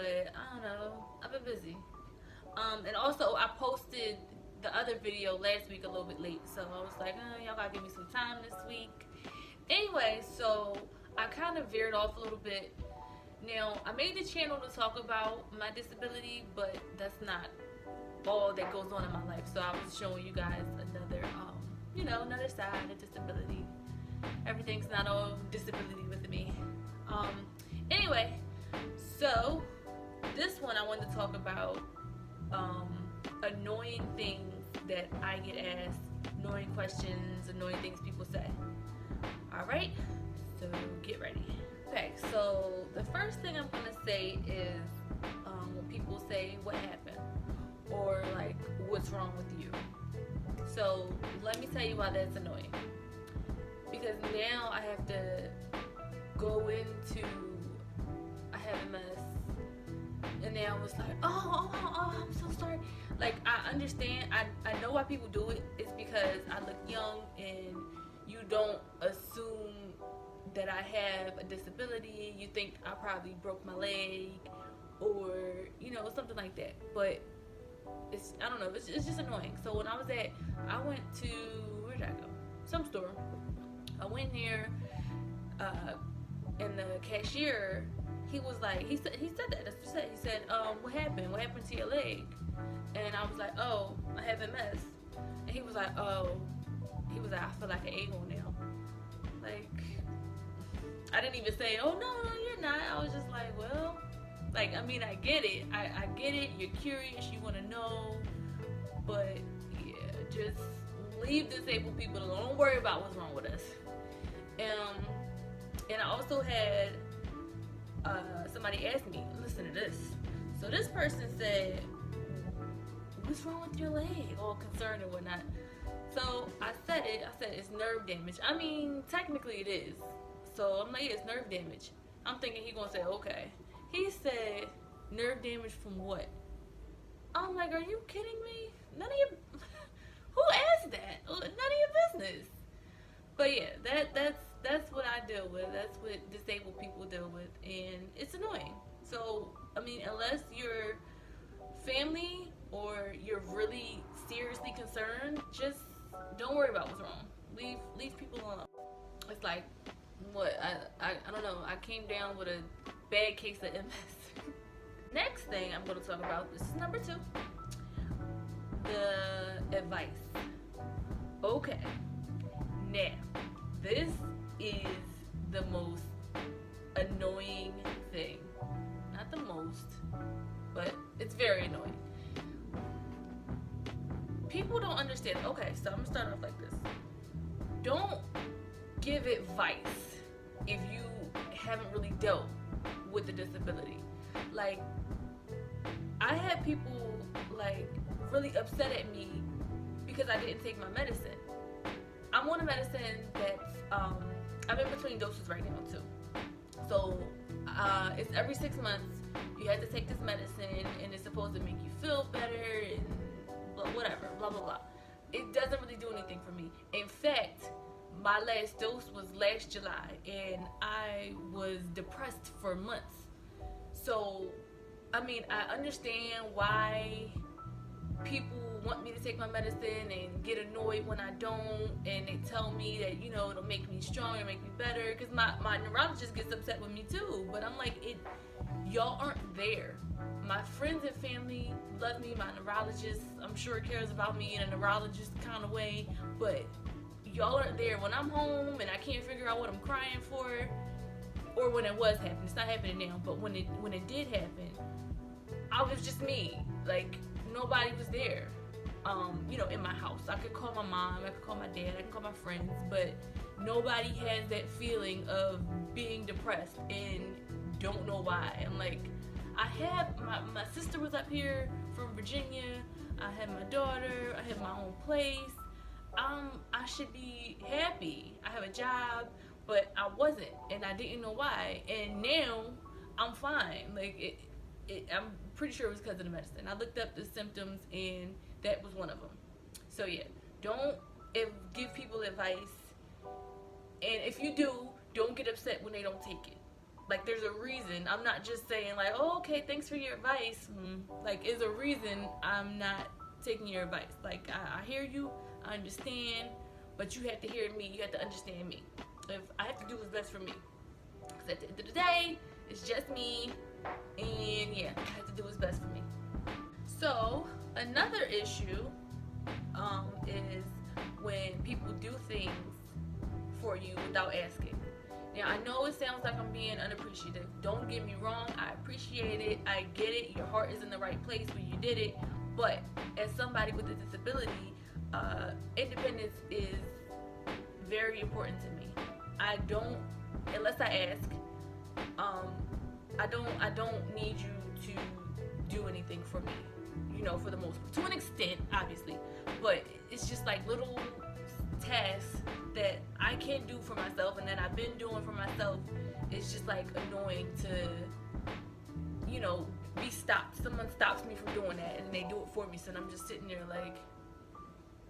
but I don't know. I've been busy. And also I posted the other video last week a little bit late, so I was like, y'all gotta give me some time this week. Anyway, so I kind of veered off a little bit. Now, I made the channel to talk about my disability, but that's not all that goes on in my life. So I was showing you guys another, another side of disability. Everything's not all disability with me. Anyway, so this one I wanted to talk about annoying things that I get asked, annoying questions, annoying things people say. Alright, so get ready. Okay, so the first thing I'm gonna say is when people say what happened or like what's wrong with you. So let me tell you why that's annoying. Because now I have to go into I have MS, and now it's like, oh, I'm so sorry. Like, I understand, I know why people do it. It's because I look young and you don't assume that I have a disability. You think I probably broke my leg or, something like that. But I don't know, it's just annoying. So when I went to, where did I go? Some store. I went there, and the cashier, he was like, he said that, that's what he said. He said, what happened? What happened to your leg? And I was like, oh, I have MS. And he was like, I feel like an a-hole now. Like, I didn't even say, oh, no, you're not. I was just like, well, like, I mean, I get it. I get it. You're curious. You want to know. But, yeah, just leave disabled people alone. Don't worry about what's wrong with us. And I also had somebody ask me, listen to this. So this person said, what's wrong with your leg? All concerned and whatnot. So I said it's nerve damage. I mean, technically it is. So I'm like, yeah, it's nerve damage. I'm thinking he gonna say, okay. He said, nerve damage from what? I'm like, are you kidding me? None of your, who asked that? None of your business. But yeah, that's what I deal with. That's what disabled people deal with, and it's annoying. So I mean, unless you're family or you're really seriously concerned, just don't worry about what's wrong. Leave people alone. It's like, what? I don't know. I came down with a bad case of MS. Next thing I'm going to talk about, this is number 2, the advice. Okay, now this is the most annoying thing. Not the most, but it's very annoying. People don't understand. Okay, so I'm gonna start off like this. Don't give advice if you haven't really dealt with the disability. Like, I had people like really upset at me because I didn't take my medicine. I'm on a medicine that's I'm in between doses right now too. So it's every 6 months you have to take this medicine, and it's supposed to make you feel better and whatever, blah blah blah. It doesn't really do anything for me. In fact, my last dose was last July, and I was depressed for months. So I mean, I understand why people want me to take my medicine and get annoyed when I don't, and they tell me that, it'll make me stronger, make me better, because my neurologist gets upset with me too. But I'm like, y'all aren't there. My friends and family love me. My neurologist, I'm sure, cares about me in a neurologist kind of way, but y'all aren't there when I'm home and I can't figure out what I'm crying for, or when it was happening. It's not happening now, but when it did happen, I was just me. Like, nobody was there. In my house. I could call my mom, I could call my dad, I could call my friends, but nobody has that feeling of being depressed and don't know why. I'm like, I have my sister was up here from Virginia. I had my daughter. I have my own place. I should be happy. I have a job, but I wasn't, and I didn't know why. And now I'm fine. Like I'm pretty sure it was because of the medicine. I looked up the symptoms, and that was one of them. So yeah, don't give people advice, and if you do, don't get upset when they don't take it. Like, there's a reason. I'm not just saying like, oh, okay, thanks for your advice. Like, is a reason I'm not taking your advice. Like, I hear you, I understand, but you have to hear me. You have to understand me. If I have to do what's best for me, because at the end of the day, it's just me, and yeah, I have to do what's best for me. So another issue is when people do things for you without asking. Now, I know it sounds like I'm being unappreciative. Don't get me wrong, I appreciate it, I get it, your heart is in the right place when you did it, but as somebody with a disability, independence is very important to me. I don't, unless I ask, I don't need you to do anything for me, you know, for the most part. To an extent, obviously, but it's just like little tasks that I can do for myself and that I've been doing for myself. It's just like annoying to, you know, be stopped. Someone stops me from doing that and they do it for me, so I'm just sitting there like,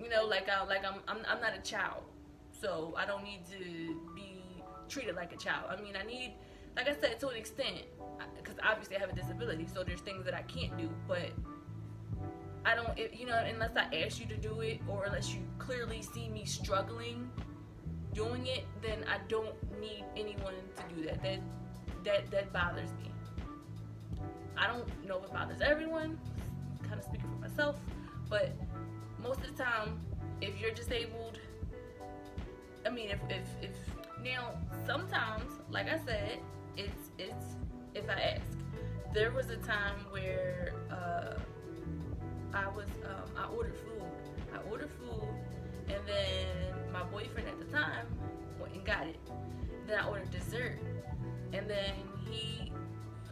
you know, like I'm not a child, so I don't need to be treated like a child. I mean, I need, like I said, to an extent, because obviously I have a disability, so there's things that I can't do, but I don't, you know, unless I ask you to do it, or unless you clearly see me struggling doing it, then I don't need anyone to do that. That bothers me. I don't know if it bothers everyone, kind of speaking for myself, but most of the time, if you're disabled, I mean, if now, sometimes, like I said, it's if I ask. There was a time where I ordered food, and then my boyfriend at the time went and got it. Then I ordered dessert, and then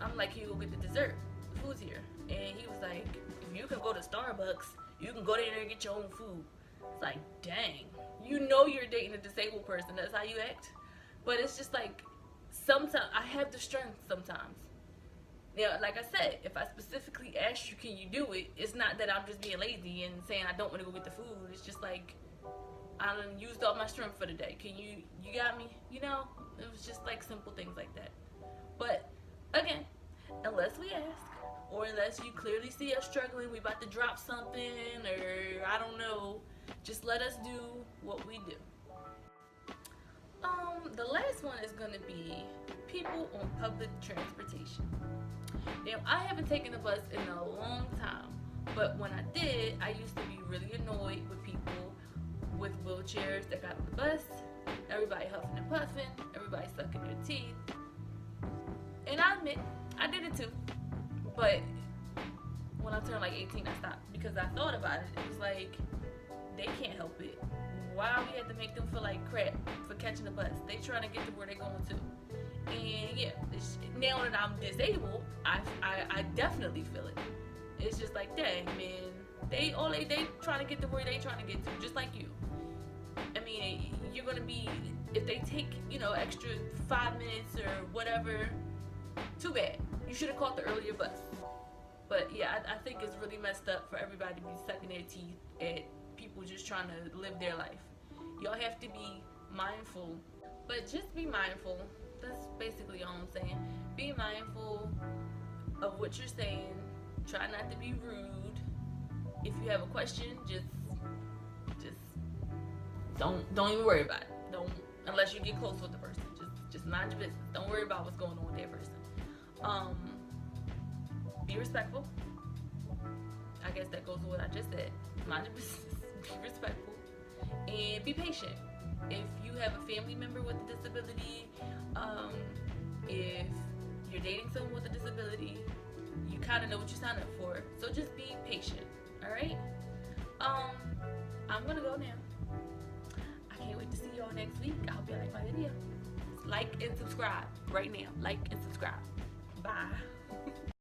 I'm like, "Can you go get the dessert? The food's here." And he was like, "If you can go to Starbucks, you can go there and get your own food." It's like, dang, you know you're dating a disabled person. That's how you act. But it's just like, sometimes I have the strength sometimes. Yeah, like I said, if I specifically ask you, can you do it? It's not that I'm just being lazy and saying I don't want to go get the food. It's just like, I done used all my strength for the day. Can you got me? You know, it was just like simple things like that. But again, unless we ask, or unless you clearly see us struggling, we about to drop something, or I don't know, just let us do what we do. The last one is gonna be people on public transportation. Now, I haven't taken a bus in a long time, but when I did, I used to be really annoyed with people with wheelchairs that got on the bus. Everybody huffing and puffing, everybody sucking their teeth. And I admit, I did it too. But when I turned like 18, I stopped, because I thought about it. It was like, they can't help it. Why we had to make them feel like crap for catching the bus? They trying to get to where they're going to. And yeah, now that I'm disabled, I definitely feel it. It's just like, dang, man, they trying to get to where they trying to get to, just like you. I mean, you're gonna be, if they take, you know, extra 5 minutes or whatever, too bad. You should have caught the earlier bus. But yeah, I think it's really messed up for everybody to be sucking their teeth at people just trying to live their life. Y'all have to be mindful, but just be mindful. That's basically all I'm saying. Be mindful of what you're saying. Try not to be rude. If you have a question, just don't even worry about it. Don't, unless you get close with the person. Just mind your business. Don't worry about what's going on with that person. Be respectful. I guess that goes with what I just said. Mind your business. Be respectful. And be patient. If you have a family member with a disability, if you're dating someone with a disability, you kind of know what you're signing up for. So just be patient, alright? I'm gonna go now. I can't wait to see y'all next week. I hope you like my video. Like and subscribe right now. Like and subscribe. Bye.